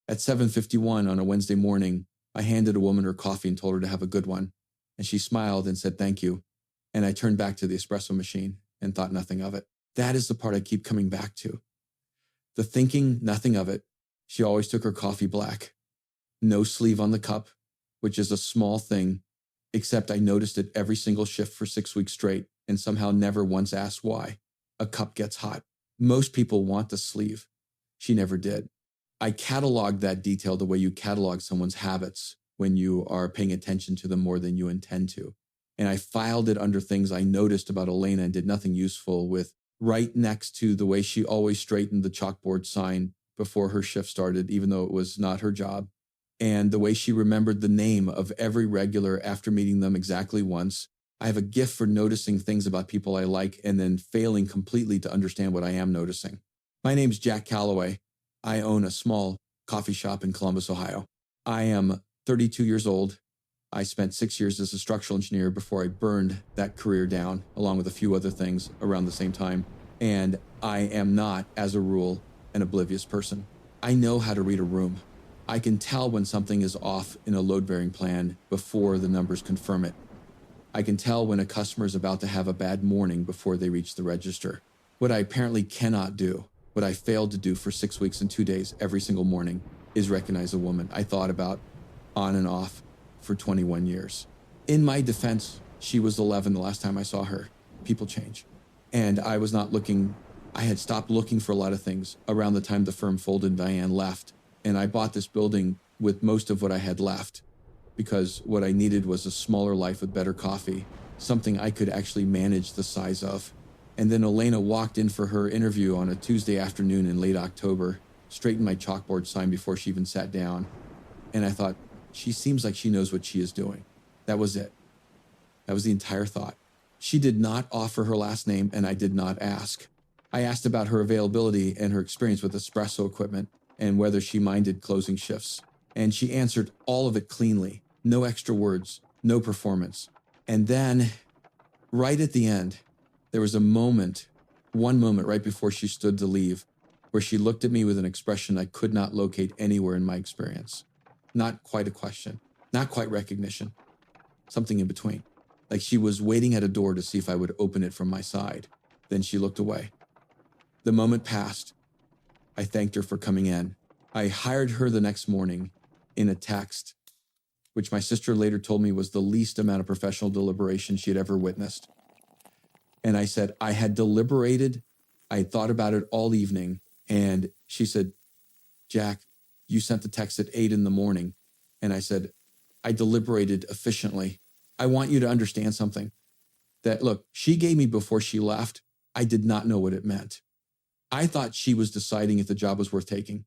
At 7:51 on a Wednesday morning, I handed a woman her coffee and told her to have a good one. And she smiled and said, "Thank you." And I turned back to the espresso machine and thought nothing of it. That is the part I keep coming back to. The thinking nothing of it. She always took her coffee black. No sleeve on the cup, which is a small thing, except I noticed it every single shift for 6 weeks straight and somehow never once asked why. A cup gets hot. Most people want the sleeve. She never did. I cataloged that detail the way you catalog someone's habits when you are paying attention to them more than you intend to. And I filed it under things I noticed about Elena and did nothing useful with right next to the way she always straightened the chalkboard sign before her shift started, even though it was not her job, and the way she remembered the name of every regular after meeting them exactly once. I have a gift for noticing things about people I like and then failing completely to understand what I am noticing. My name's Jack Calloway. I own a small coffee shop in Columbus, Ohio. I am 32 years old. I spent 6 years as a structural engineer before I burned that career down, along with a few other things around the same time. And I am not, as a rule, an oblivious person. I know how to read a room. I can tell when something is off in a load-bearing plan before the numbers confirm it. I can tell when a customer is about to have a bad morning before they reach the register. What I apparently cannot do, what I failed to do for 6 weeks and 2 days every single morning, is recognize a woman I thought about on and off for 21 years. In my defense, she was 11 the last time I saw her. People change. And I was not looking, I had stopped looking for a lot of things around the time the firm folded and Diane left. And I bought this building with most of what I had left because what I needed was a smaller life with better coffee, something I could actually manage the size of. And then Elena walked in for her interview on a Tuesday afternoon in late October, straightened my chalkboard sign before she even sat down. And I thought, she seems like she knows what she is doing. That was it. That was the entire thought. She did not offer her last name, and I did not ask. I asked about her availability and her experience with espresso equipment and whether she minded closing shifts. And she answered all of it cleanly. No extra words, no performance. And then, right at the end, there was a moment, one moment right before she stood to leave, where she looked at me with an expression I could not locate anywhere in my experience. Not quite a question, not quite recognition, something in between. Like she was waiting at a door to see if I would open it from my side. Then she looked away. The moment passed. I thanked her for coming in. I hired her the next morning in a text, which my sister later told me was the least amount of professional deliberation she had ever witnessed. And I said, I had deliberated, I had thought about it all evening, and she said, "Jack, you sent the text at 8 a.m. And I said, I deliberated efficiently. I want you to understand something. That, look, she gave me before she left. I did not know what it meant. I thought she was deciding if the job was worth taking.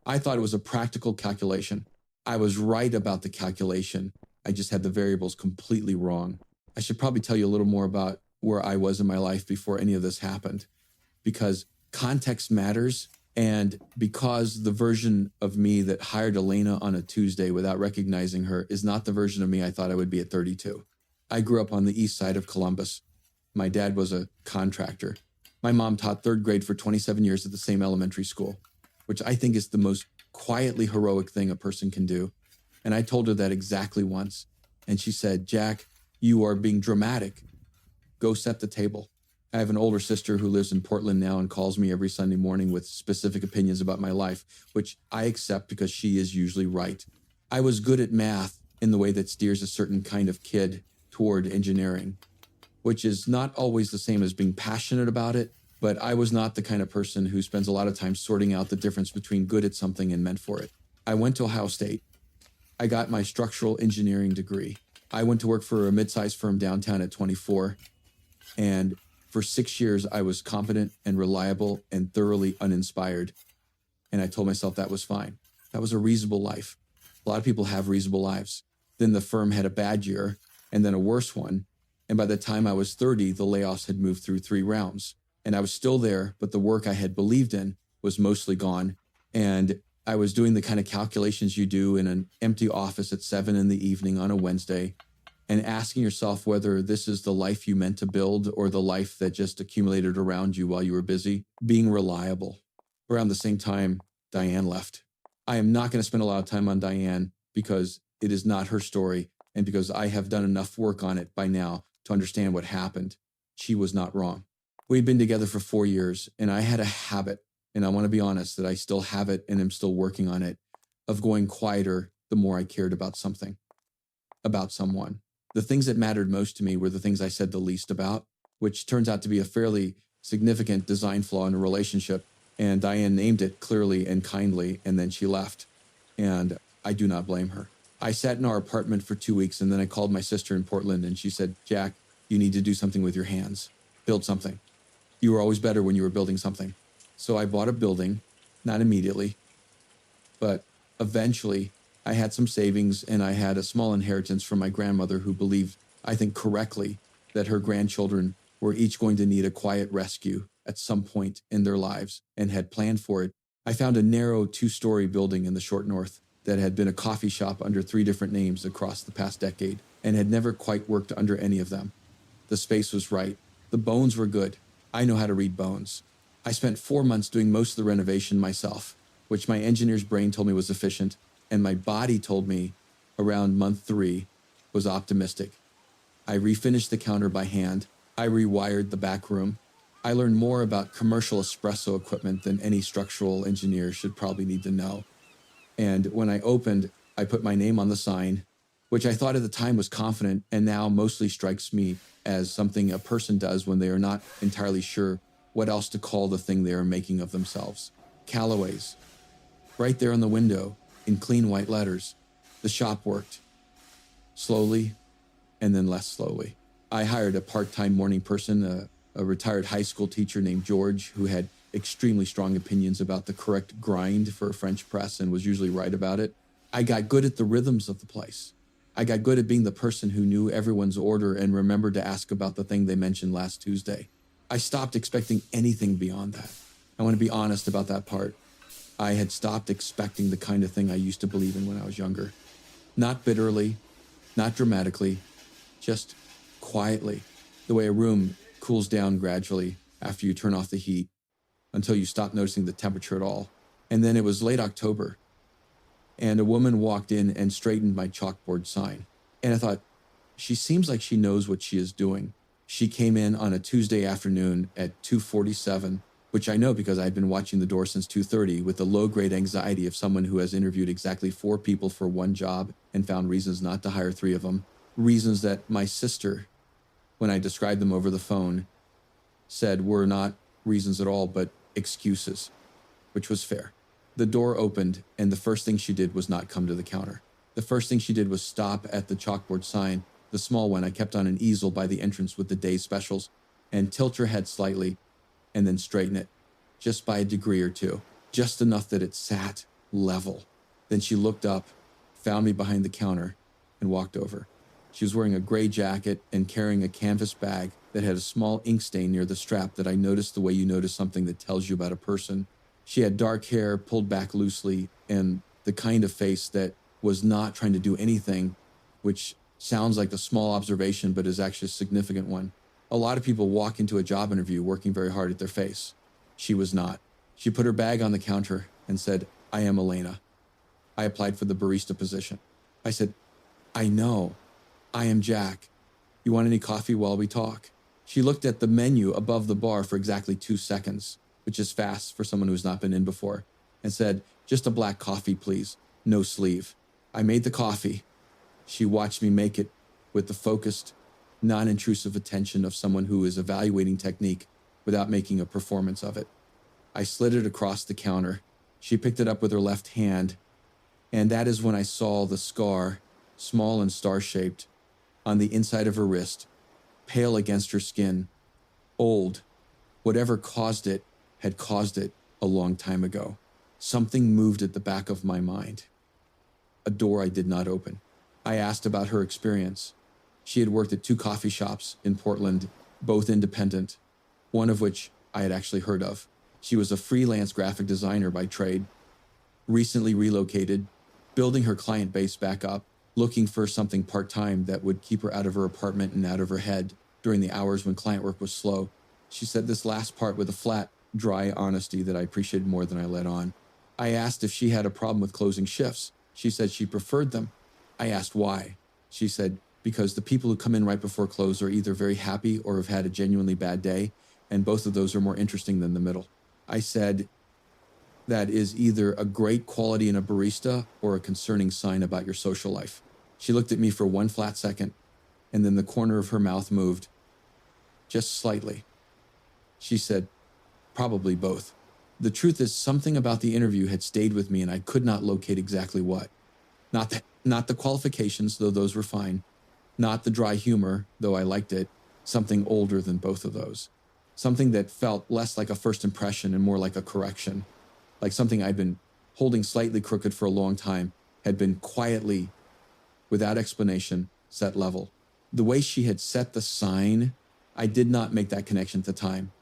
I thought it was a practical calculation. I was right about the calculation. I just had the variables completely wrong. I should probably tell you a little more about where I was in my life before any of this happened, because context matters. And because the version of me that hired Elena on a Tuesday without recognizing her is not the version of me I thought I would be at 32. I grew up on the east side of Columbus. My dad was a contractor. My mom taught third grade for 27 years at the same elementary school, which I think is the most quietly heroic thing a person can do. And I told her that exactly once. And she said, "Jack, you are being dramatic. Go set the table." I have an older sister who lives in Portland now and calls me every Sunday morning with specific opinions about my life, which I accept because she is usually right. I was good at math in the way that steers a certain kind of kid toward engineering, which is not always the same as being passionate about it, but I was not the kind of person who spends a lot of time sorting out the difference between good at something and meant for it. I went to Ohio State. I got my structural engineering degree. I went to work for a mid-sized firm downtown at 24, and for 6 years, I was competent and reliable and thoroughly uninspired. And I told myself that was fine. That was a reasonable life. A lot of people have reasonable lives. Then the firm had a bad year and then a worse one. And by the time I was 30, the layoffs had moved through 3 rounds. And I was still there, but the work I had believed in was mostly gone. And I was doing the kind of calculations you do in an empty office at 7 p.m. on a Wednesday, and asking yourself whether this is the life you meant to build or the life that just accumulated around you while you were busy, being reliable. Around the same time, Diane left. I am not going to spend a lot of time on Diane because it is not her story and because I have done enough work on it by now to understand what happened. She was not wrong. We'd been together for 4 years, and I had a habit, and I want to be honest that I still have it and am still working on it, of going quieter the more I cared about something, about someone. The things that mattered most to me were the things I said the least about, which turns out to be a fairly significant design flaw in a relationship. And Diane named it clearly and kindly, and then she left. And I do not blame her. I sat in our apartment for 2 weeks, and then I called my sister in Portland, and she said, Jack, you need to do something with your hands. Build something. You were always better when you were building something. So I bought a building, not immediately, but eventually I had some savings, and I had a small inheritance from my grandmother who believed, I think correctly, that her grandchildren were each going to need a quiet rescue at some point in their lives and had planned for it. I found a narrow 2-story building in the short north that had been a coffee shop under 3 different names across the past decade and had never quite worked under any of them. The space was right. The bones were good. I know how to read bones. I spent 4 months doing most of the renovation myself, which my engineer's brain told me was efficient, and my body told me around month 3 was optimistic. I refinished the counter by hand. I rewired the back room. I learned more about commercial espresso equipment than any structural engineer should probably need to know. And when I opened, I put my name on the sign, which I thought at the time was confident and now mostly strikes me as something a person does when they are not entirely sure what else to call the thing they are making of themselves. Calloway's. Right there on the window, in clean white letters. The shop worked. Slowly, and then less slowly. I hired a part-time morning person, a retired high school teacher named George, who had extremely strong opinions about the correct grind for a French press and was usually right about it. I got good at the rhythms of the place. I got good at being the person who knew everyone's order and remembered to ask about the thing they mentioned last Tuesday. I stopped expecting anything beyond that. I want to be honest about that part. I had stopped expecting the kind of thing I used to believe in when I was younger. Not bitterly, not dramatically, just quietly, the way a room cools down gradually after you turn off the heat until you stop noticing the temperature at all. And then it was late October, and a woman walked in and straightened my chalkboard sign. And I thought, she seems like she knows what she is doing. She came in on a Tuesday afternoon at 2:47, which I know because I've been watching the door since 2:30 with the low-grade anxiety of someone who has interviewed exactly 4 people for one job and found reasons not to hire 3 of them. Reasons that my sister, when I described them over the phone, said were not reasons at all, but excuses, which was fair. The door opened, and the first thing she did was not come to the counter. The first thing she did was stop at the chalkboard sign, the small one I kept on an easel by the entrance with the day's specials, and tilt her head slightly, and then straighten it, just by a degree or two, just enough that it sat level. Then she looked up, found me behind the counter, and walked over. She was wearing a gray jacket and carrying a canvas bag that had a small ink stain near the strap that I noticed the way you notice something that tells you about a person. She had dark hair pulled back loosely and the kind of face that was not trying to do anything, which sounds like a small observation but is actually a significant one. A lot of people walk into a job interview working very hard at their face. She was not. She put her bag on the counter and said, I am Elena. I applied for the barista position. I said, I know. I am Jack. You want any coffee while we talk? She looked at the menu above the bar for exactly 2 seconds, which is fast for someone who's not been in before, and said, just a black coffee, please. No sleeve. I made the coffee. She watched me make it with the focused, non-intrusive attention of someone who is evaluating technique without making a performance of it. I slid it across the counter. She picked it up with her left hand, and that is when I saw the scar, small and star-shaped, on the inside of her wrist, pale against her skin, old. Whatever caused it had caused it a long time ago. Something moved at the back of my mind. A door I did not open. I asked about her experience. She had worked at 2 coffee shops in Portland, both independent, one of which I had actually heard of. She was a freelance graphic designer by trade, recently relocated, building her client base back up, looking for something part-time that would keep her out of her apartment and out of her head during the hours when client work was slow. She said this last part with a flat, dry honesty that I appreciated more than I let on. I asked if she had a problem with closing shifts. She said she preferred them. I asked why. She said, because the people who come in right before close are either very happy or have had a genuinely bad day, and both of those are more interesting than the middle. I said, that is either a great quality in a barista or a concerning sign about your social life. She looked at me for one flat second, and then the corner of her mouth moved, just slightly. She said, probably both. The truth is, something about the interview had stayed with me, and I could not locate exactly what. Not the qualifications, though those were fine. Not the dry humor, though I liked it. Something older than both of those. Something that felt less like a first impression and more like a correction. Like something I'd been holding slightly crooked for a long time had been quietly, without explanation, set level. The way she had set the sign, I did not make that connection at the time.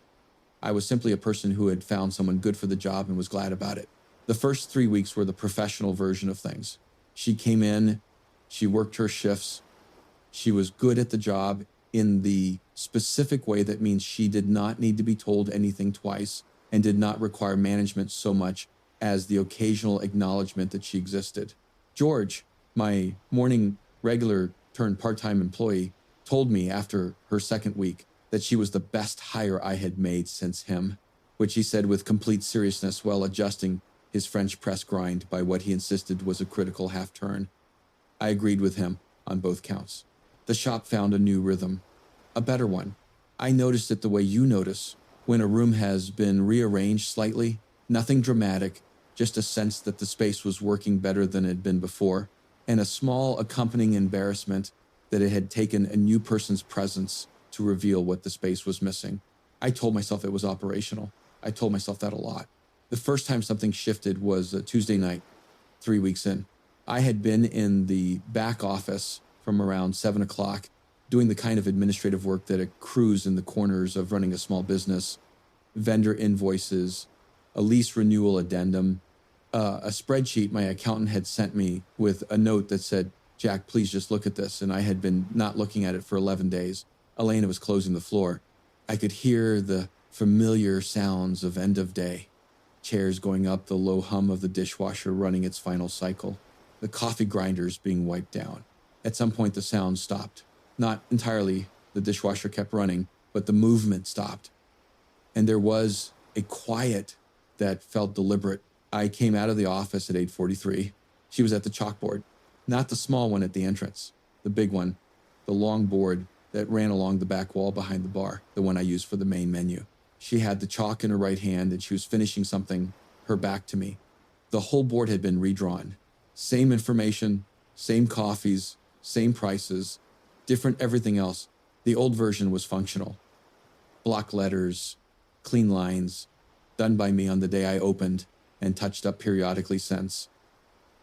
I was simply a person who had found someone good for the job and was glad about it. The first 3 weeks were the professional version of things. She came in, she worked her shifts, she was good at the job in the specific way that means she did not need to be told anything twice and did not require management so much as the occasional acknowledgement that she existed. George, my morning regular turned part-time employee, told me after her second week that she was the best hire I had made since him, which he said with complete seriousness while adjusting his French press grind by what he insisted was a critical half-turn. I agreed with him on both counts. The shop found a new rhythm, a better one. I noticed it the way you notice when a room has been rearranged slightly, nothing dramatic, just a sense that the space was working better than it had been before, and a small accompanying embarrassment that it had taken a new person's presence to reveal what the space was missing. I told myself it was operational. I told myself that a lot. The first time something shifted was a Tuesday night, 3 weeks in. I had been in the back office from around 7 o'clock, doing the kind of administrative work that accrues in the corners of running a small business, vendor invoices, a lease renewal addendum, a spreadsheet my accountant had sent me with a note that said, Jack, please just look at this. And I had been not looking at it for 11 days. Elena was closing the floor. I could hear the familiar sounds of end of day, chairs going up, the low hum of the dishwasher running its final cycle, the coffee grinders being wiped down. At some point, the sound stopped. Not entirely, the dishwasher kept running, but the movement stopped. And there was a quiet that felt deliberate. I came out of the office at 8:43. She was at the chalkboard, not the small one at the entrance, the big one, the long board that ran along the back wall behind the bar, the one I used for the main menu. She had the chalk in her right hand and she was finishing something, her back to me. The whole board had been redrawn. Same information, same coffees, same prices, different everything else. The old version was functional. Block letters, clean lines, done by me on the day I opened and touched up periodically since.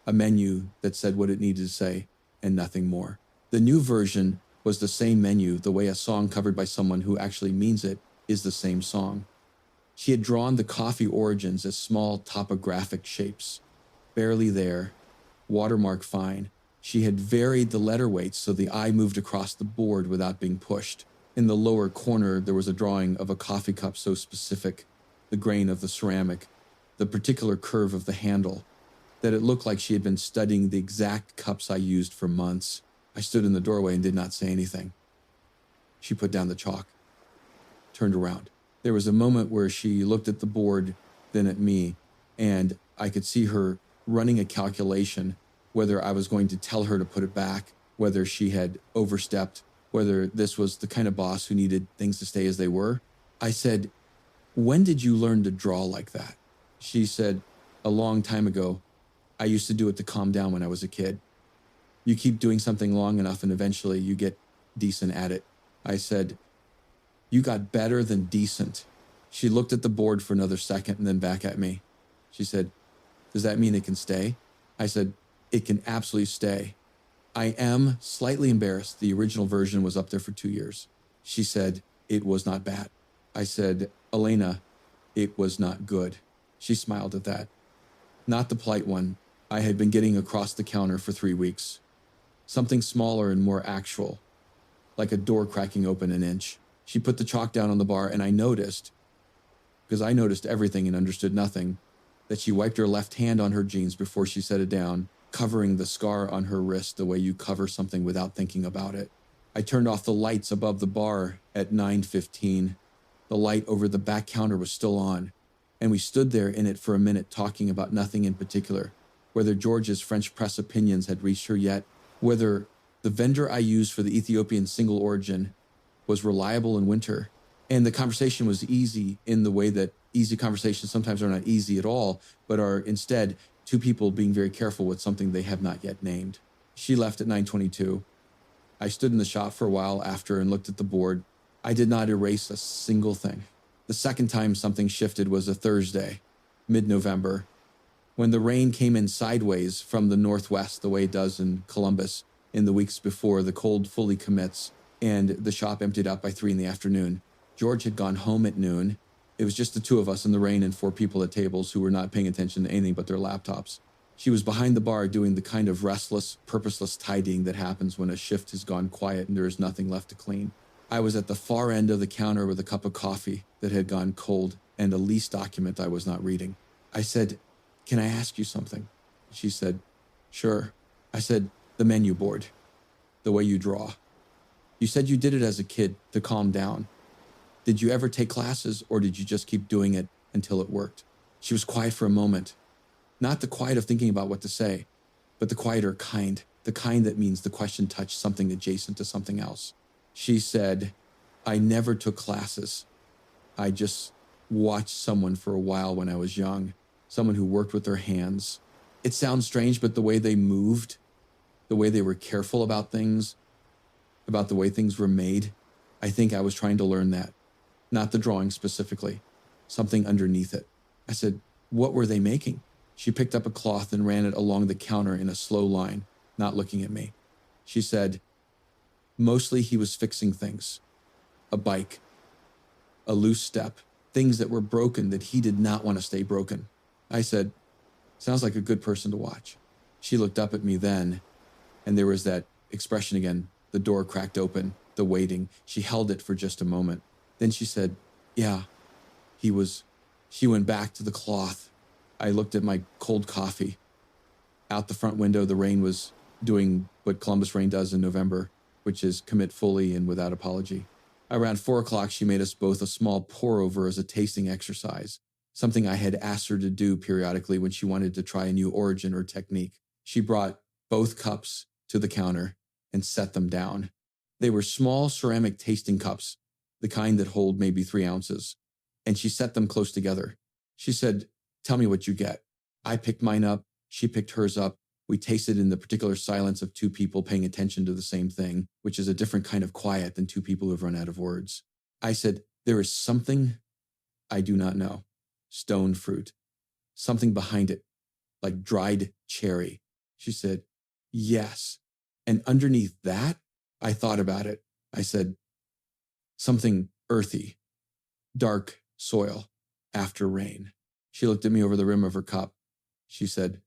A menu that said what it needed to say and nothing more. The new version was the same menu, the way a song covered by someone who actually means it is the same song. She had drawn the coffee origins as small topographic shapes, barely there, watermark fine. She had varied the letter weights so the eye moved across the board without being pushed. In the lower corner, there was a drawing of a coffee cup so specific, the grain of the ceramic, the particular curve of the handle, that it looked like she had been studying the exact cups I used for months. I stood in the doorway and did not say anything. She put down the chalk, turned around. There was a moment where she looked at the board, then at me, and I could see her running a calculation, whether I was going to tell her to put it back, whether she had overstepped, whether this was the kind of boss who needed things to stay as they were. I said, when did you learn to draw like that? She said, a long time ago. I used to do it to calm down when I was a kid. You keep doing something long enough and eventually you get decent at it. I said, you got better than decent. She looked at the board for another second and then back at me. She said, does that mean it can stay? I said, it can absolutely stay. I am slightly embarrassed. The original version was up there for 2 years. She said, it was not bad. I said, Elena, it was not good. She smiled at that. Not the polite one I had been getting across the counter for 3 weeks. Something smaller and more actual, like a door cracking open an inch. She put the chalk down on the bar and I noticed, because I noticed everything and understood nothing, that she wiped her left hand on her jeans before she set it down, covering the scar on her wrist the way you cover something without thinking about it. I turned off the lights above the bar at 9:15. The light over the back counter was still on, and we stood there in it for a minute talking about nothing in particular, whether George's French press opinions had reached her yet, whether the vendor I used for the Ethiopian single origin was reliable in winter. And the conversation was easy in the way that easy conversations sometimes are not easy at all, but are instead two people being very careful with something they have not yet named. She left at 9:22. I stood in the shop for a while after and looked at the board. I did not erase a single thing. The second time something shifted was a Thursday, mid-November, when the rain came in sideways from the northwest the way it does in Columbus in the weeks before the cold fully commits, and the shop emptied out by 3 p.m. George had gone home at noon. It was just the two of us in the rain and 4 people at tables who were not paying attention to anything but their laptops. She was behind the bar doing the kind of restless, purposeless tidying that happens when a shift has gone quiet and there is nothing left to clean. I was at the far end of the counter with a cup of coffee that had gone cold and a lease document I was not reading. I said, "Can I ask you something?" She said, "Sure." I said, "The menu board, the way you draw. You said you did it as a kid to calm down. Did you ever take classes, or did you just keep doing it until it worked?" She was quiet for a moment. Not the quiet of thinking about what to say, but the quieter kind, the kind that means the question touched something adjacent to something else. She said, "I never took classes. I just watched someone for a while when I was young, someone who worked with their hands. It sounds strange, but the way they moved, the way they were careful about things, about the way things were made, I think I was trying to learn that. Not the drawing specifically, something underneath it." I said, "What were they making?" She picked up a cloth and ran it along the counter in a slow line, not looking at me. She said, "Mostly he was fixing things. A bike, a loose step, things that were broken that he did not want to stay broken." I said, "Sounds like a good person to watch." She looked up at me then, and there was that expression again. The door cracked open, the waiting. She held it for just a moment. Then she said, "Yeah, he was." She went back to the cloth. I looked at my cold coffee. Out the front window, the rain was doing what Columbus rain does in November, which is commit fully and without apology. Around 4 o'clock, she made us both a small pour-over as a tasting exercise, something I had asked her to do periodically when she wanted to try a new origin or technique. She brought both cups to the counter and set them down. They were small ceramic tasting cups, the kind that hold maybe 3 ounces, and she set them close together. She said, "Tell me what you get." I picked mine up. She picked hers up. We tasted in the particular silence of 2 people paying attention to the same thing, which is a different kind of quiet than 2 people who have run out of words. I said, "There is something I do not know. Stone fruit. Something behind it, like dried cherry." She said, "Yes. And underneath that," I thought about it. I said, "Something earthy, dark soil after rain." She looked at me over the rim of her cup. She said,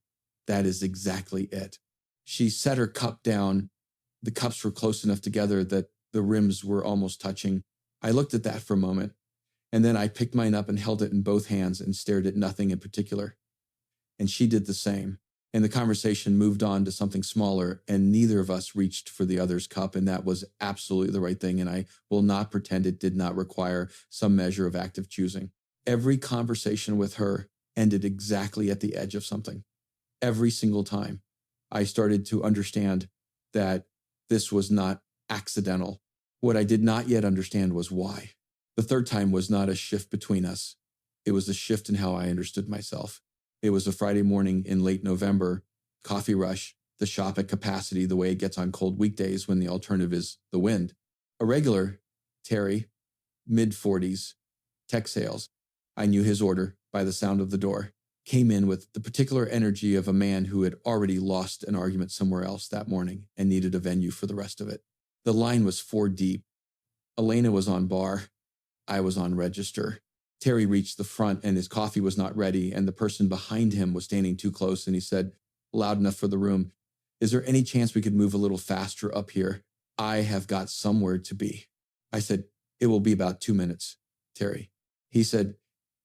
"That is exactly it." She set her cup down. The cups were close enough together that the rims were almost touching. I looked at that for a moment, and then I picked mine up and held it in both hands and stared at nothing in particular. And she did the same. And the conversation moved on to something smaller, and neither of us reached for the other's cup, and that was absolutely the right thing, and I will not pretend it did not require some measure of active choosing. Every conversation with her ended exactly at the edge of something. Every single time, I started to understand that this was not accidental. What I did not yet understand was why. The third time was not a shift between us. It was a shift in how I understood myself. It was a Friday morning in late November, coffee rush, the shop at capacity the way it gets on cold weekdays when the alternative is the wind. A regular, Terry, mid-40s, tech sales. I knew his order by the sound of the door. Came in with the particular energy of a man who had already lost an argument somewhere else that morning and needed a venue for the rest of it. The line was 4 deep. Elena was on bar. I was on register. Terry reached the front and his coffee was not ready, and the person behind him was standing too close, and he said, loud enough for the room, "Is there any chance we could move a little faster up here? I have got somewhere to be." I said, "It will be about 2 minutes, Terry." He said,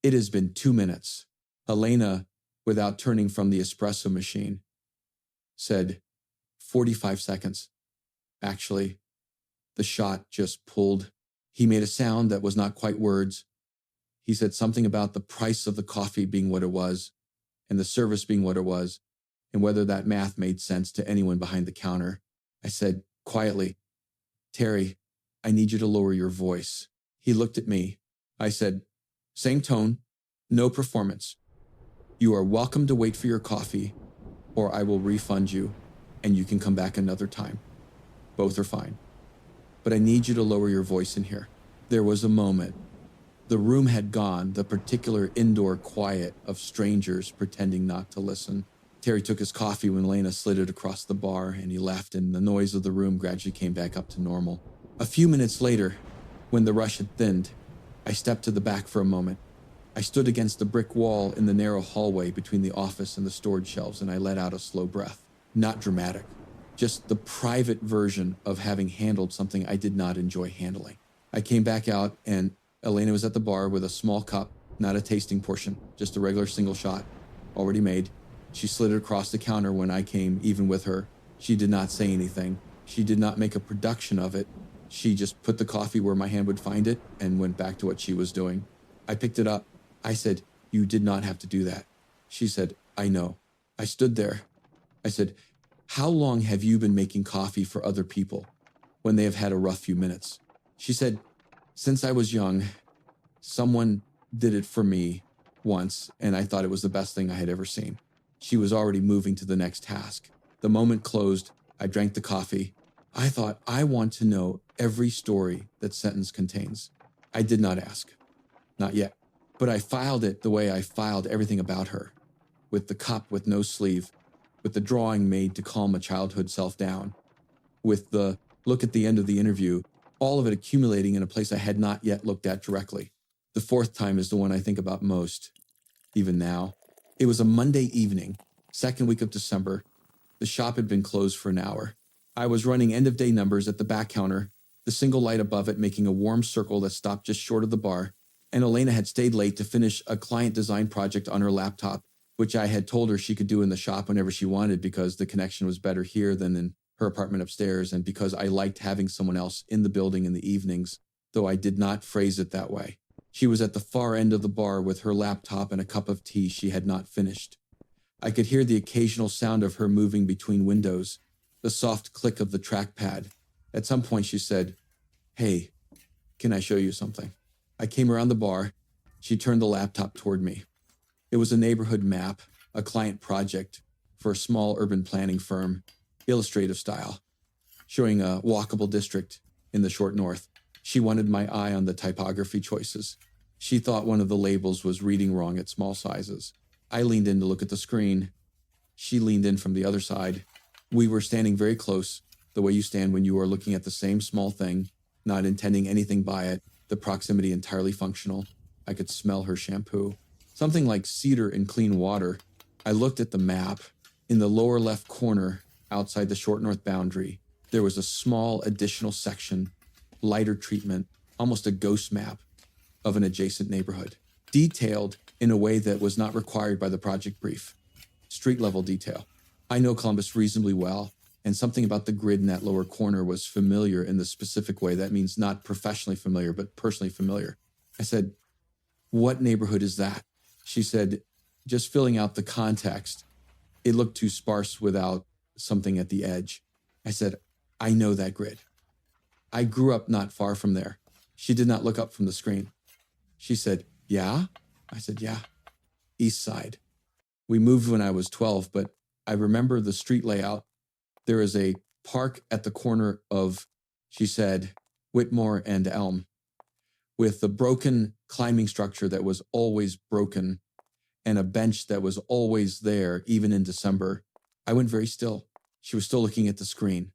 "It has been 2 minutes." Elena without turning from the espresso machine, said, 45 seconds. Actually, the shot just pulled. He made a sound that was not quite words. He said something about the price of the coffee being what it was, and the service being what it was, and whether that math made sense to anyone behind the counter. I said, quietly, Terry, I need you to lower your voice. He looked at me. I said, same tone, no performance. You are welcome to wait for your coffee, or I will refund you, and you can come back another time. Both are fine. But I need you to lower your voice in here. There was a moment. The room had gone, the particular indoor quiet of strangers pretending not to listen. Terry took his coffee when Elena slid it across the bar, and he left, and the noise of the room gradually came back up to normal. A few minutes later, when the rush had thinned, I stepped to the back for a moment. I stood against the brick wall in the narrow hallway between the office and the storage shelves, and I let out a slow breath. Not dramatic, just the private version of having handled something I did not enjoy handling. I came back out, and Elena was at the bar with a small cup, not a tasting portion, just a regular single shot, already made. She slid it across the counter when I came, even with her. She did not say anything. She did not make a production of it. She just put the coffee where my hand would find it and went back to what she was doing. I picked it up. I said, you did not have to do that. She said, I know. I stood there. I said, how long have you been making coffee for other people when they have had a rough few minutes? She said, since I was young, someone did it for me once, and I thought it was the best thing I had ever seen. She was already moving to the next task. The moment closed, I drank the coffee. I thought, I want to know every story that sentence contains. I did not ask. Not yet. But I filed it the way I filed everything about her, with the cup with no sleeve, with the drawing made to calm a childhood self down, with the look at the end of the interview, all of it accumulating in a place I had not yet looked at directly. The fourth time is the one I think about most, even now. It was a Monday evening, second week of December. The shop had been closed for an hour. I was running end-of-day numbers at the back counter, the single light above it making a warm circle that stopped just short of the bar, and Elena had stayed late to finish a client design project on her laptop, which I had told her she could do in the shop whenever she wanted because the connection was better here than in her apartment upstairs, and because I liked having someone else in the building in the evenings, though I did not phrase it that way. She was at the far end of the bar with her laptop and a cup of tea she had not finished. I could hear the occasional sound of her moving between windows, the soft click of the trackpad. At some point she said, hey, can I show you something? I came around the bar. She turned the laptop toward me. It was a neighborhood map, a client project for a small urban planning firm, illustrative style, showing a walkable district in the short north. She wanted my eye on the typography choices. She thought one of the labels was reading wrong at small sizes. I leaned in to look at the screen. She leaned in from the other side. We were standing very close, the way you stand when you are looking at the same small thing, not intending anything by it, the proximity entirely functional. I could smell her shampoo. Something like cedar and clean water. I looked at the map. In the lower left corner, outside the short north boundary, there was a small additional section, lighter treatment, almost a ghost map of an adjacent neighborhood, detailed in a way that was not required by the project brief. Street level detail. I know Columbus reasonably well, and something about the grid in that lower corner was familiar in the specific way. That means not professionally familiar, but personally familiar. I said, what neighborhood is that? She said, just filling out the context. It looked too sparse without something at the edge. I said, I know that grid. I grew up not far from there. She did not look up from the screen. She said, yeah? I said, yeah. East Side. We moved when I was 12, but I remember the street layout. There is a park at the corner of, she said, Whitmore and Elm, with the broken climbing structure that was always broken and a bench that was always there, even in December. I went very still. She was still looking at the screen.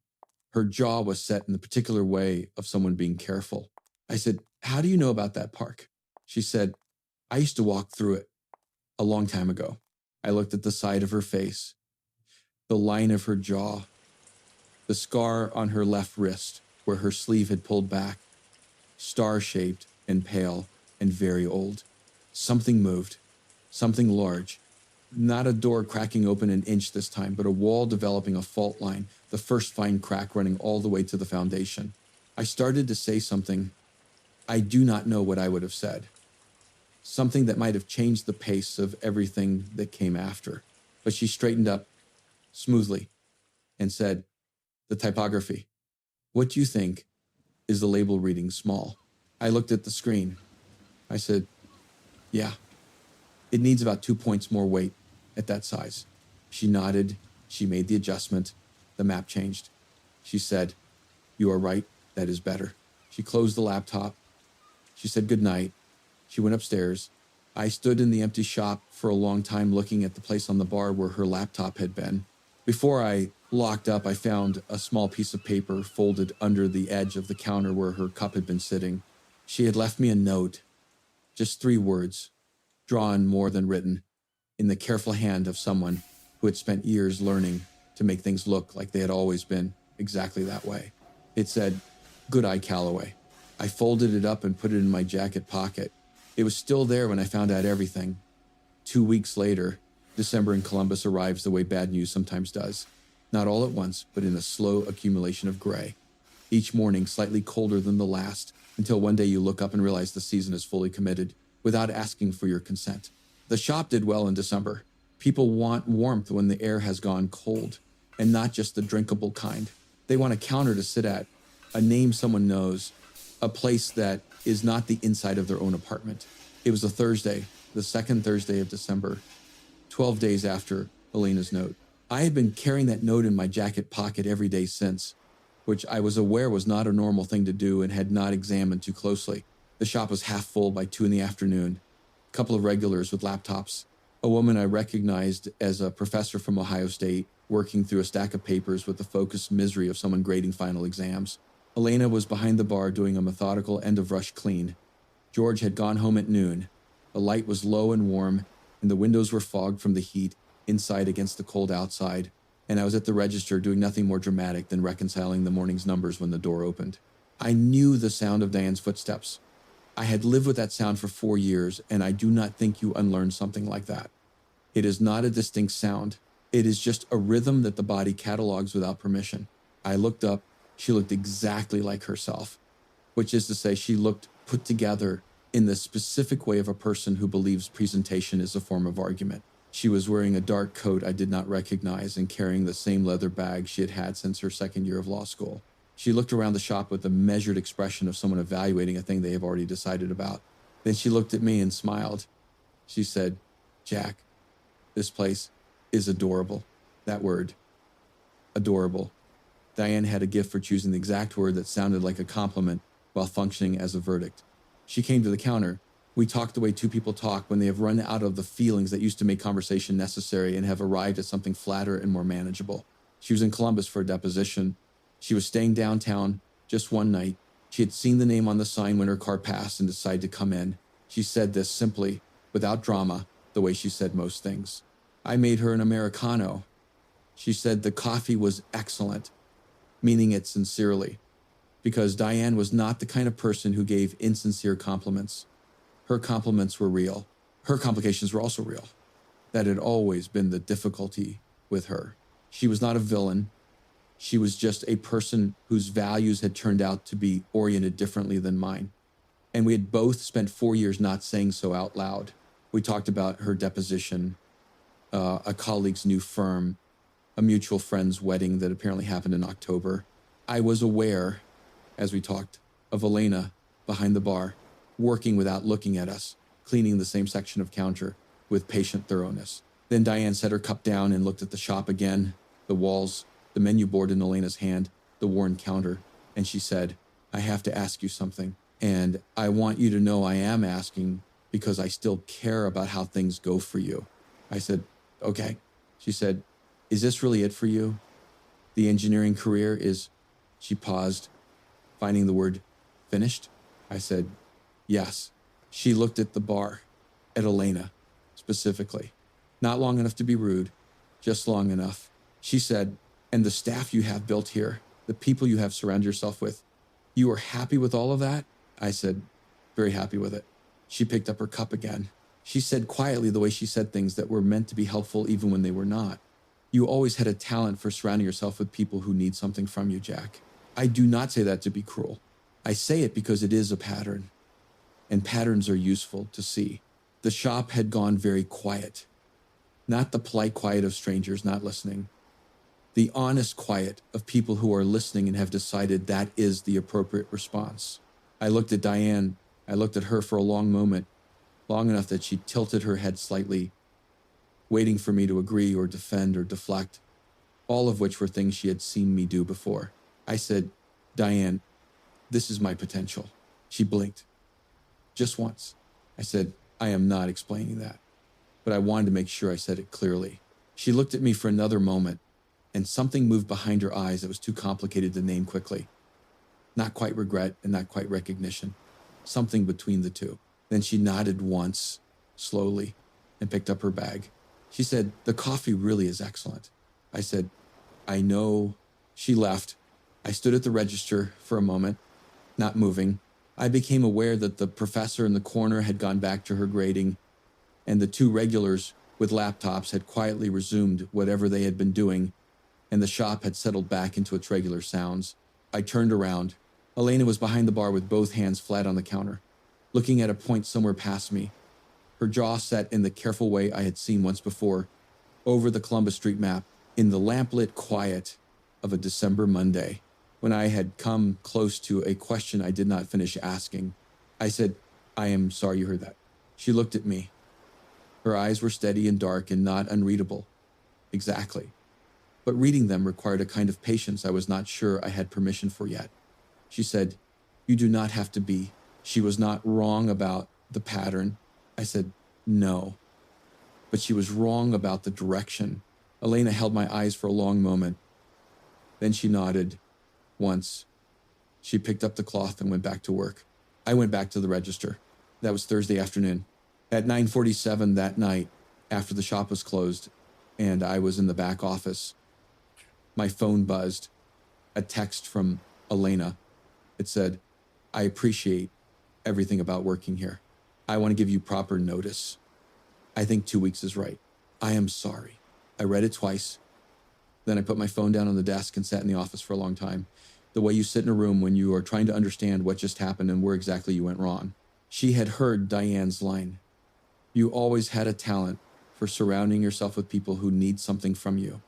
Her jaw was set in the particular way of someone being careful. I said, how do you know about that park? She said, I used to walk through it a long time ago. I looked at the side of her face, the line of her jaw, the scar on her left wrist where her sleeve had pulled back, star-shaped and pale and very old. Something moved, something large, Not a door cracking open an inch this time, but a wall developing a fault line, the first fine crack running all the way to the foundation. I started to say something. I do not know what I would have said. Something that might have changed the pace of everything that came after. But she straightened up smoothly and said, "The typography. What do you think is the label reading small?" I looked at the screen. I said, "Yeah, it needs about 2 points more weight at that size." She nodded. She made the adjustment. The map changed. She said, "You are right. That is better." She closed the laptop. She said goodnight. She went upstairs. I stood in the empty shop for a long time looking at the place on the bar where her laptop had been. Before I locked up, I found a small piece of paper folded under the edge of the counter where her cup had been sitting. She had left me a note, just 3 words, drawn more than written, in the careful hand of someone who had spent years learning to make things look like they had always been exactly that way. It said, "Good eye, Calloway." I folded it up and put it in my jacket pocket. It was still there when I found out everything. 2 weeks later, December in Columbus arrives the way bad news sometimes does. Not all at once, but in a slow accumulation of gray. Each morning slightly colder than the last, until one day you look up and realize the season is fully committed, without asking for your consent. The shop did well in December. People want warmth when the air has gone cold, and not just the drinkable kind. They want a counter to sit at, a name someone knows, a place that is not the inside of their own apartment. It was a Thursday, the second Thursday of December, 12 days after Elena's note. I had been carrying that note in my jacket pocket every day since, which I was aware was not a normal thing to do and had not examined too closely. The shop was half full by 2 p.m. A couple of regulars with laptops. A woman I recognized as a professor from Ohio State, working through a stack of papers with the focused misery of someone grading final exams. Elena was behind the bar doing a methodical end-of-rush clean. George had gone home at noon. The light was low and warm, and the windows were fogged from the heat inside against the cold outside, and I was at the register doing nothing more dramatic than reconciling the morning's numbers when the door opened. I knew the sound of Diane's footsteps. I had lived with that sound for 4 years, and I do not think you unlearn something like that. It is not a distinct sound. It is just a rhythm that the body catalogs without permission. I looked up. She looked exactly like herself, which is to say she looked put together in the specific way of a person who believes presentation is a form of argument. She was wearing a dark coat I did not recognize and carrying the same leather bag she had had since her second year of law school. She looked around the shop with the measured expression of someone evaluating a thing they have already decided about. Then she looked at me and smiled. She said, "Jack, this place is adorable." That word, adorable. Diane had a gift for choosing the exact word that sounded like a compliment while functioning as a verdict. She came to the counter. We talked the way 2 people talk when they have run out of the feelings that used to make conversation necessary and have arrived at something flatter and more manageable. She was in Columbus for a deposition. She was staying downtown just one night. She had seen the name on the sign when her car passed and decided to come in. She said this simply, without drama, the way she said most things. I made her an Americano. She said the coffee was excellent, meaning it sincerely, because Diane was not the kind of person who gave insincere compliments. Her compliments were real. Her complications were also real. That had always been the difficulty with her. She was not a villain. She was just a person whose values had turned out to be oriented differently than mine. And we had both spent 4 years not saying so out loud. We talked about her deposition, a colleague's new firm, a mutual friend's wedding that apparently happened in October. I was aware, as we talked, of Elena behind the bar, working without looking at us, cleaning the same section of counter with patient thoroughness. Then Diane set her cup down and looked at the shop again, the walls, the menu board in Elena's hand, the worn counter, and she said, "I have to ask you something, and I want you to know I am asking because I still care about how things go for you." I said, "Okay." She said, "Is this really it for you? The engineering career is..." She paused, finding the word finished. I said, "Yes." She looked at the bar, at Elena, specifically. Not long enough to be rude, just long enough. She said, "And the staff you have built here, the people you have surrounded yourself with, you are happy with all of that?" I said, "Very happy with it." She picked up her cup again. She said quietly the way she said things that were meant to be helpful even when they were not. You always had a talent for surrounding yourself with people who need something from you, Jack. I do not say that to be cruel. I say it because it is a pattern, and patterns are useful to see. The shop had gone very quiet. Not the polite quiet of strangers not listening. The honest quiet of people who are listening and have decided that is the appropriate response. I looked at Diane. I looked at her for a long moment, long enough that she tilted her head slightly, waiting for me to agree or defend or deflect, all of which were things she had seen me do before. I said, Diane, this is my potential. She blinked. Just once. I said, I am not explaining that, but I wanted to make sure I said it clearly. She looked at me for another moment, and something moved behind her eyes that was too complicated to name quickly. Not quite regret and not quite recognition. Something between the two. Then she nodded once, slowly, and picked up her bag. She said, the coffee really is excellent. I said, I know. She left. I stood at the register for a moment, not moving. I became aware that the professor in the corner had gone back to her grading, and the two regulars with laptops had quietly resumed whatever they had been doing, and the shop had settled back into its regular sounds. I turned around. Elena was behind the bar with both hands flat on the counter, looking at a point somewhere past me. Her jaw set in the careful way I had seen once before, over the Columbus Street map, in the lamplit quiet of a December Monday. When I had come close to a question I did not finish asking, I said, I am sorry you heard that. She looked at me. Her eyes were steady and dark and not unreadable. Exactly. But reading them required a kind of patience I was not sure I had permission for yet. She said, you do not have to be. She was not wrong about the pattern. I said, no. But she was wrong about the direction. Elena held my eyes for a long moment. Then she nodded. Once. She picked up the cloth and went back to work. I went back to the register. That was Thursday afternoon. At 9:47 that night, after the shop was closed, and I was in the back office, my phone buzzed. A text from Elena. It said, I appreciate everything about working here. I want to give you proper notice. I think 2 weeks is right. I am sorry. I read it twice. Then I put my phone down on the desk and sat in the office for a long time, the way you sit in a room when you are trying to understand what just happened and where exactly you went wrong. She had heard Diane's line. You always had a talent for surrounding yourself with people who need something from you,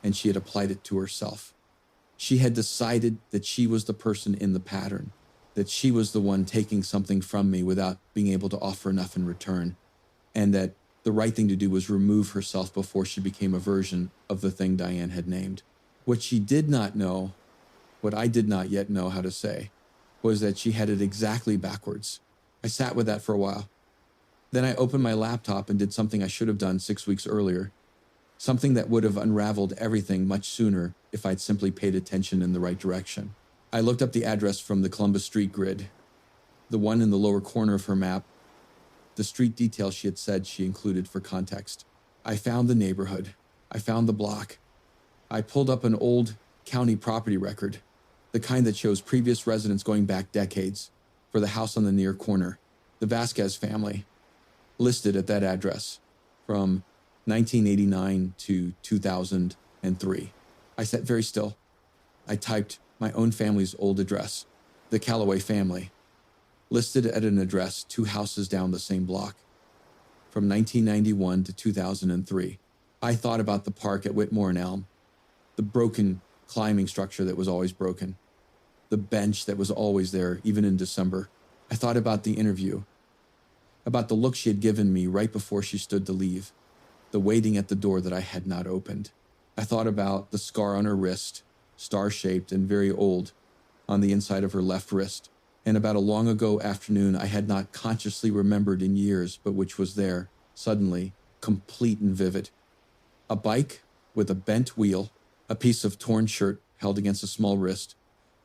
and she had applied it to herself. She had decided that she was the person in the pattern, that she was the one taking something from me without being able to offer enough in return, and that the right thing to do was remove herself before she became a version of the thing Diane had named. What she did not know, what I did not yet know how to say, was that she had it exactly backwards. I sat with that for a while. Then I opened my laptop and did something I should have done 6 weeks earlier, something that would have unraveled everything much sooner if I'd simply paid attention in the right direction. I looked up the address from the Columbus Street grid, the one in the lower corner of her map, the street details she had said she included for context. I found the neighborhood. I found the block. I pulled up an old county property record, the kind that shows previous residents going back decades, for the house on the near corner, the Vasquez family, listed at that address from 1989 to 2003. I sat very still. I typed my own family's old address, the Calloway family, listed at an address 2 houses down the same block, from 1991 to 2003. I thought about the park at Whitmore and Elm, the broken climbing structure that was always broken, the bench that was always there, even in December. I thought about the interview, about the look she had given me right before she stood to leave, the waiting at the door that I had not opened. I thought about the scar on her wrist, star-shaped and very old, on the inside of her left wrist, and about a long ago afternoon I had not consciously remembered in years, but which was there, suddenly, complete and vivid. A bike with a bent wheel, a piece of torn shirt held against a small wrist,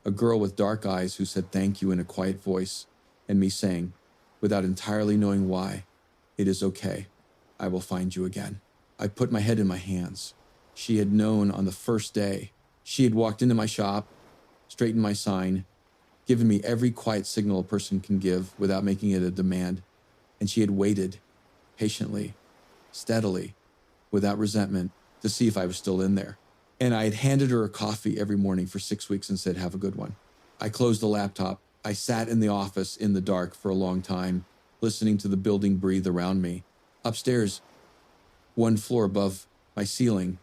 a girl with dark eyes who said thank you in a quiet voice, and me saying, without entirely knowing why, it is okay, I will find you again. I put my head in my hands. She had known on the first day. She had walked into my shop, straightened my sign, given me every quiet signal a person can give without making it a demand, and she had waited, patiently, steadily, without resentment, to see if I was still in there. And I had handed her a coffee every morning for 6 weeks and said, "Have a good one." I closed the laptop. I sat in the office in the dark for a long time, listening to the building breathe around me. Upstairs, one floor above my ceiling,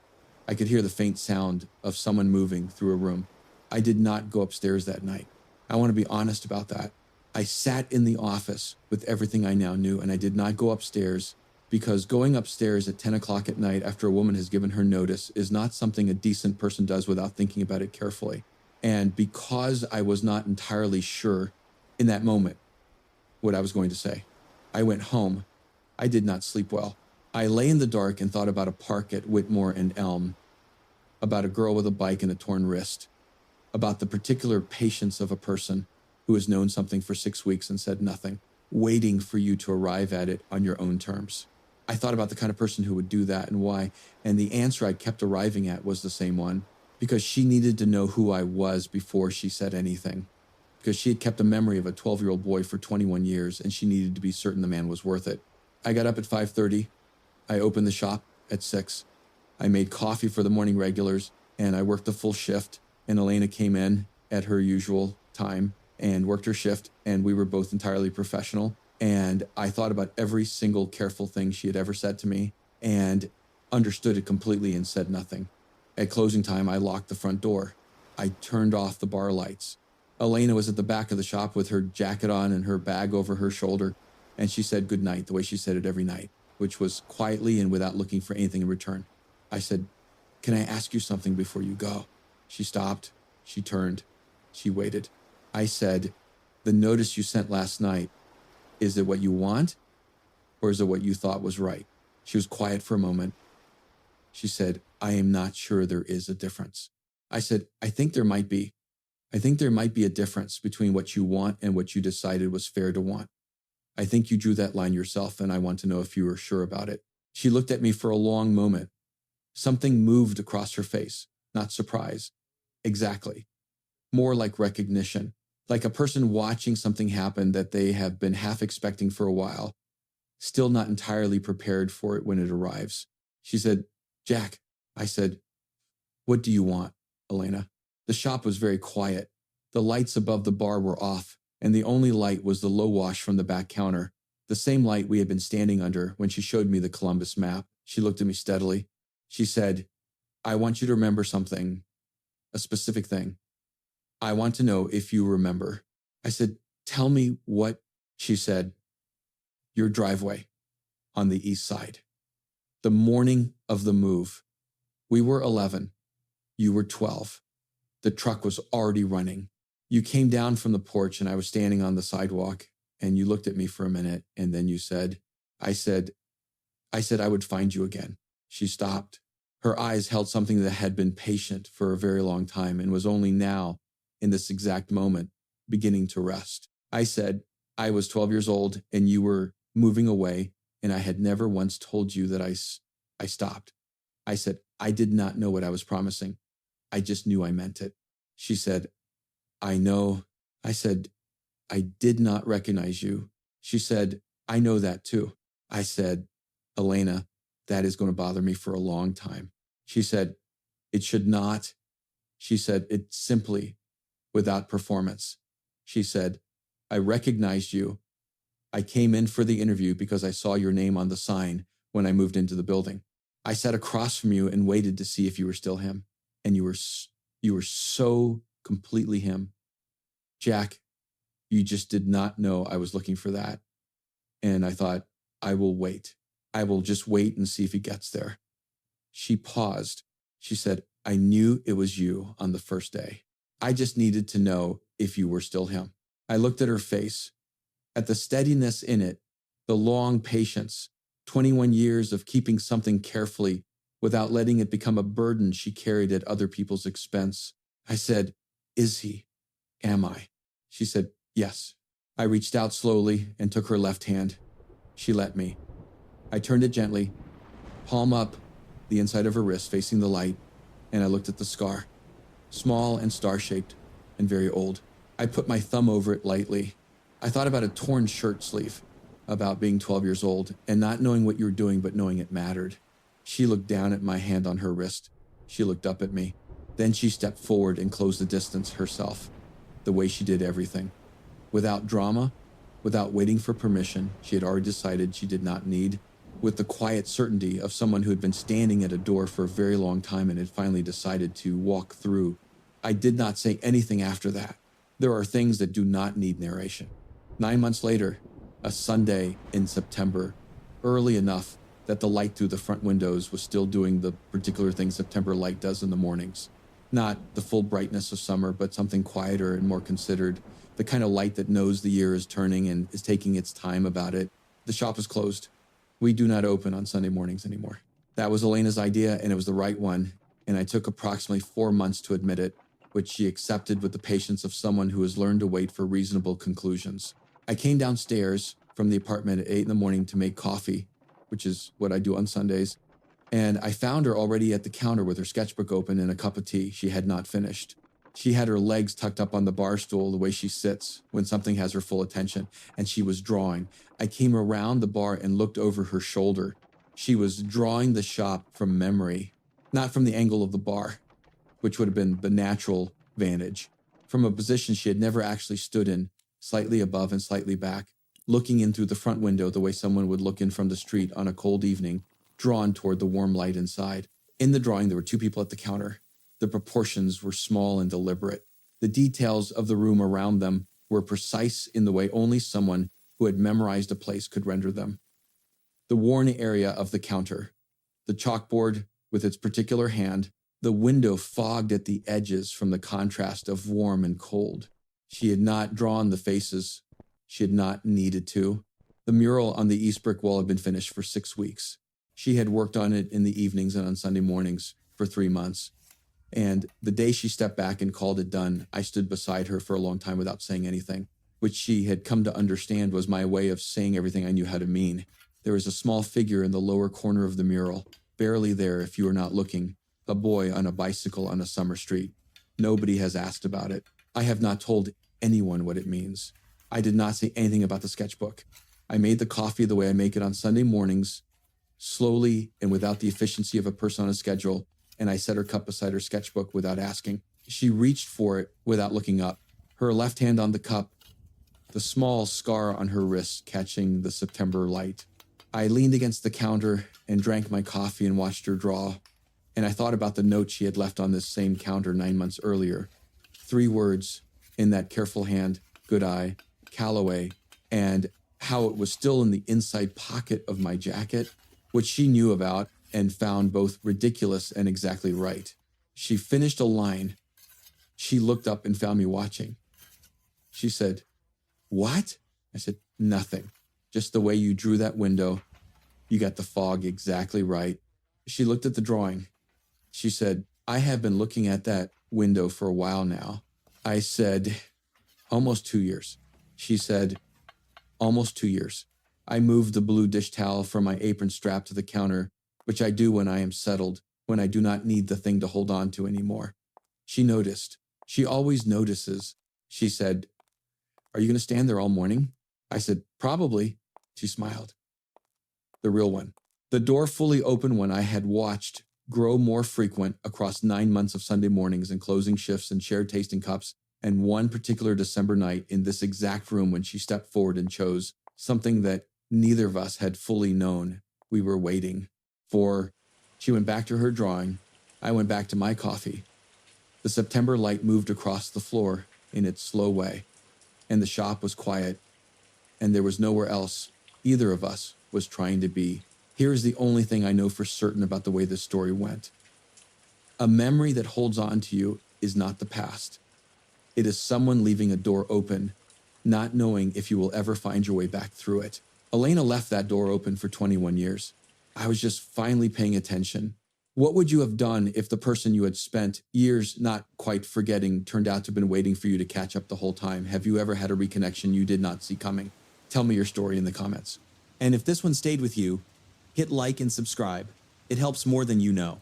I could hear the faint sound of someone moving through a room. I did not go upstairs that night. I want to be honest about that. I sat in the office with everything I now knew, and I did not go upstairs because going upstairs at 10 o'clock at night after a woman has given her notice is not something a decent person does without thinking about it carefully. And because I was not entirely sure in that moment what I was going to say, I went home. I did not sleep well. I lay in the dark and thought about a park at Whitmore and Elm, about a girl with a bike and a torn wrist, about the particular patience of a person who has known something for 6 weeks and said nothing, waiting for you to arrive at it on your own terms. I thought about the kind of person who would do that and why, and the answer I kept arriving at was the same one, because she needed to know who I was before she said anything, because she had kept a memory of a 12-year-old boy for 21 years, and she needed to be certain the man was worth it. I got up at 5:30. I opened the shop at 6. I made coffee for the morning regulars, and I worked a full shift, and Elena came in at her usual time and worked her shift, and we were both entirely professional. And I thought about every single careful thing she had ever said to me and understood it completely and said nothing. At closing time, I locked the front door. I turned off the bar lights. Elena was at the back of the shop with her jacket on and her bag over her shoulder, and she said good night the way she said it every night, which was quietly and without looking for anything in return. I said, "Can I ask you something before you go?" She stopped. She turned. She waited. I said, "The notice you sent last night, is it what you want, or is it what you thought was right?" She was quiet for a moment. She said, "I am not sure there is a difference." I said, I think there might be. I think there might be a difference between what you want and what you decided was fair to want. I think you drew that line yourself, and I want to know if you are sure about it." She looked at me for a long moment. Something moved across her face, not surprise. Exactly. More like recognition, like a person watching something happen that they have been half expecting for a while, still not entirely prepared for it when it arrives. She said, "Jack." I said, "What do you want, Elena?" The shop was very quiet. The lights above the bar were off, and the only light was the low wash from the back counter, the same light we had been standing under when she showed me the Columbus map. She looked at me steadily. She said, "I want you to remember something, a specific thing. I want to know if you remember." I said, "Tell me what." She said, "Your driveway on the east side. The morning of the move. We were 11. You were 12. The truck was already running. You came down from the porch and I was standing on the sidewalk, and you looked at me for a minute, and then you said, I said I would find you again." She stopped. Her eyes held something that had been patient for a very long time and was only now, in this exact moment, beginning to rest. I said, "I was 12 years old and you were moving away, and I had never once told you that I stopped." I said, "I did not know what I was promising. I just knew I meant it." She said, "I know." I said, "I did not recognize you." She said, "I know that too." I said, "Elena, that is going to bother me for a long time." She said, "It should not." She said, "It's simply without performance." She said, "I recognized you. I came in for the interview because I saw your name on the sign when I moved into the building. I sat across from you and waited to see if you were still him. And you were so completely him. Jack, you just did not know I was looking for that. And I thought, I will wait. I will just wait and see if he gets there." She paused. She said, "I knew it was you on the first day. I just needed to know if you were still him." I looked at her face, at the steadiness in it, the long patience, 21 years of keeping something carefully without letting it become a burden she carried at other people's expense. I said, "Is he? Am I?" She said, "Yes." I reached out slowly and took her left hand. She let me. I turned it gently, palm up, the inside of her wrist facing the light, and I looked at the scar, small and star-shaped and very old. I put my thumb over it lightly. I thought about a torn shirt sleeve. about being 12 years old and not knowing what you were doing, but knowing it mattered. She looked down at my hand on her wrist. She looked up at me. Then she stepped forward and closed the distance herself, the way she did everything. Without drama, without waiting for permission, she had already decided she did not need, with the quiet certainty of someone who had been standing at a door for a very long time and had finally decided to walk through. I did not say anything after that. There are things that do not need narration. 9 months later, a Sunday in September, early enough that the light through the front windows was still doing the particular thing September light does in the mornings. Not the full brightness of summer, but something quieter and more considered, the kind of light that knows the year is turning and is taking its time about it. The shop is closed. We do not open on Sunday mornings anymore. That was Elena's idea, and it was the right one, and I took approximately 4 months to admit it, which she accepted with the patience of someone who has learned to wait for reasonable conclusions. I came downstairs from the apartment at 8 in the morning to make coffee, which is what I do on Sundays, and I found her already at the counter with her sketchbook open and a cup of tea she had not finished. She had her legs tucked up on the bar stool the way she sits when something has her full attention, and she was drawing. I came around the bar and looked over her shoulder. She was drawing the shop from memory, not from the angle of the bar, which would have been the natural vantage, from a position she had never actually stood in, slightly above and slightly back, looking in through the front window the way someone would look in from the street on a cold evening, drawn toward the warm light inside. In the drawing, there were 2 people at the counter. The proportions were small and deliberate. The details of the room around them were precise in the way only someone who had memorized a place could render them. The worn area of the counter, the chalkboard with its particular hand, the window fogged at the edges from the contrast of warm and cold. She had not drawn the faces. She had not needed to. The mural on the east brick wall had been finished for 6 weeks. She had worked on it in the evenings and on Sunday mornings for 3 months. And the day she stepped back and called it done, I stood beside her for a long time without saying anything, which she had come to understand was my way of saying everything I knew how to mean. There was a small figure in the lower corner of the mural, barely there if you were not looking, a boy on a bicycle on a summer street. Nobody has asked about it. I have not told anyone what it means. I did not say anything about the sketchbook. I made the coffee the way I make it on Sunday mornings, slowly and without the efficiency of a person on a schedule, and I set her cup beside her sketchbook without asking. She reached for it without looking up, her left hand on the cup, the small scar on her wrist catching the September light. I leaned against the counter and drank my coffee and watched her draw, and I thought about the note she had left on this same counter 9 months earlier. 3 words in that careful hand, good eye, Calloway, and how it was still in the inside pocket of my jacket, which she knew about and found both ridiculous and exactly right. She finished a line. She looked up and found me watching. She said, "What?" I said, "Nothing. Just the way you drew that window. You got the fog exactly right." She looked at the drawing. She said, "I have been looking at that window for a while now." I said, "Almost 2 years." She said, "Almost 2 years." I moved the blue dish towel from my apron strap to the counter, which I do when I am settled, when I do not need the thing to hold on to anymore. She noticed. She always notices. She said, "Are you going to stand there all morning?" I said, "Probably." She smiled. The real one. The door fully open one I had watched grow more frequent across 9 months of Sunday mornings and closing shifts and shared tasting cups, and one particular December night in this exact room when she stepped forward and chose something that neither of us had fully known. We were waiting for. She went back to her drawing. I went back to my coffee. The September light moved across the floor in its slow way, and the shop was quiet, and there was nowhere else either of us was trying to be. Here is the only thing I know for certain about the way this story went. A memory that holds on to you is not the past. It is someone leaving a door open, not knowing if you will ever find your way back through it. Elena left that door open for 21 years. I was just finally paying attention. What would you have done if the person you had spent years not quite forgetting turned out to have been waiting for you to catch up the whole time? Have you ever had a reconnection you did not see coming? Tell me your story in the comments. And if this one stayed with you, hit like and subscribe. It helps more than you know.